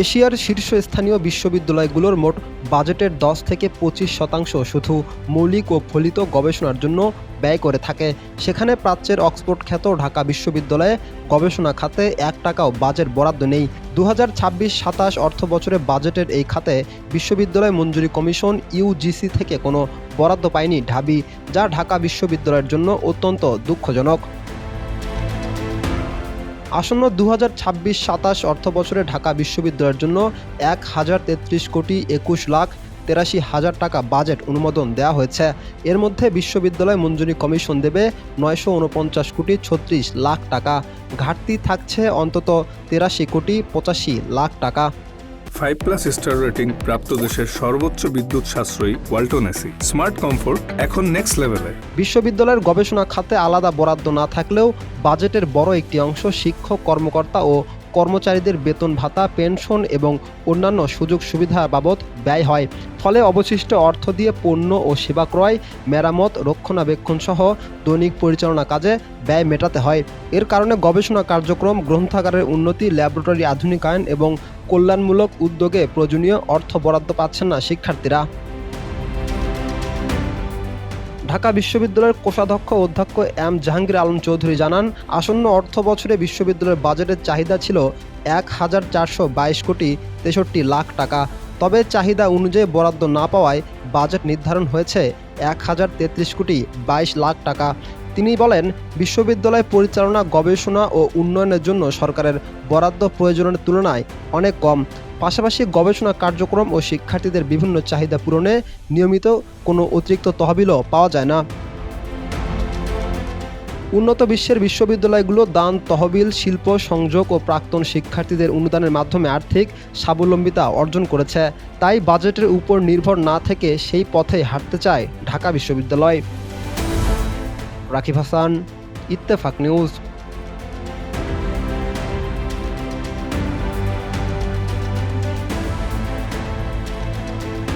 এশিয়ার শীর্ষস্থানীয় বিশ্ববিদ্যালয়গুলোর মোট বাজেটের 10 থেকে 25% শুধু মৌলিক ও ফলিত গবেষণার জন্য ব্যয় করে থাকে। সেখানে প্রাচ্যের অক্সফোর্ড খ্যাত ঢাকা বিশ্ববিদ্যালয়ে গবেষণা খাতে 1 টাকাও বাজেট বরাদ্দ নেই। 2026-27 অর্থবছরে বাজেটের এই খাতে বিশ্ববিদ্যালয় মঞ্জুরি কমিশন ইউজিসি থেকে কোনো বরাদ্দ পায়নি ঢাবি, যা ঢাকা বিশ্ববিদ্যালয়ের জন্য অত্যন্ত দুঃখজনক। আসন্ন 2026-27 অর্থবছরে ঢাকা বিশ্ববিদ্যালয়ের জন্য 1,033,21,83,000 টাকা বাজেট অনুমোদন দেওয়া হয়েছে। এর মধ্যে বিশ্ববিদ্যালয় মঞ্জুরি কমিশন দেবে 949,36,00,000 টাকা। ঘাটতি থাকছে অন্তত 83,85,00,000 টাকা। 5+ স্টার রেটিং প্রাপ্ত দেশের সর্বোচ্চ বিদ্যুৎ সাশ্রয়ী ওয়ালটন এসি স্মার্ট কমফোর্ট এখন নেক্সট লেভেলে। বিশ্ববিদ্যালয়ের গবেষণা খাতে আলাদা বরাদ্দ না থাকলেও বাজেটের বড় একটি অংশ শিক্ষক, কর্মকর্তা ও কর্মচারীদের বেতন ভাতা, পেনশন এবং অন্যান্য সুযোগ সুবিধা বাবদ ব্যয় হয়। ফলে অবশিষ্ট অর্থ দিয়ে পণ্য ও সেবা ক্রয়, মেরামত, রক্ষণাবেক্ষণ সহ দৈনিক পরিচালনা কাজে ব্যয় মেটাতে হয়। এর কারণে গবেষণা কার্যক্রম, গ্রন্থাগারের উন্নতি, ল্যাবরেটরি আধুনিকায়ন এবং কল্যাণমূলক উদ্যোগে প্রয়োজনীয় অর্থ বরাদ্দ পাচ্ছেন না শিক্ষার্থীরা। ঢাকা বিশ্ববিদ্যালয়ের কোষাধ্যক্ষ অধ্যক্ষ এম জাহাঙ্গীর আলম চৌধুরী জানান, আসন্ন অর্থ বছরে বিশ্ববিদ্যালয়ের বাজেটের চাহিদা ছিল 1,422,63,00,000 টাকা। তবে চাহিদা অনুযায়ী বরাদ্দ না পাওয়ায় বাজেট নির্ধারণ হয়েছে 1,033,22,00,000 টাকা। তিনি বলেন, বিশ্ববিদ্যালয় পরিচালনা, গবেষণা ও উন্নয়নের জন্য সরকারের বরাদ্দ প্রয়োজনের তুলনায় অনেক কম। পাশাপাশি গবেষণা কার্যক্রম ও শিক্ষার্থীদের বিভিন্ন চাহিদা পূরণে নিয়মিত কোনো অতিরিক্ত তহবিলও পাওয়া যায় না। উন্নত বিশ্বের বিশ্ববিদ্যালয়গুলো দান, তহবিল, শিল্প সংযোগ ও প্রাক্তন শিক্ষার্থীদের অনুদানের মাধ্যমে আর্থিক স্বাবলম্বিতা অর্জন করেছে। তাই বাজেটের উপর নির্ভর না থেকে সেই পথেই হাঁটতে চায় ঢাকা বিশ্ববিদ্যালয়। রাকিব হাসান, ইত্তেফাক নিউজ।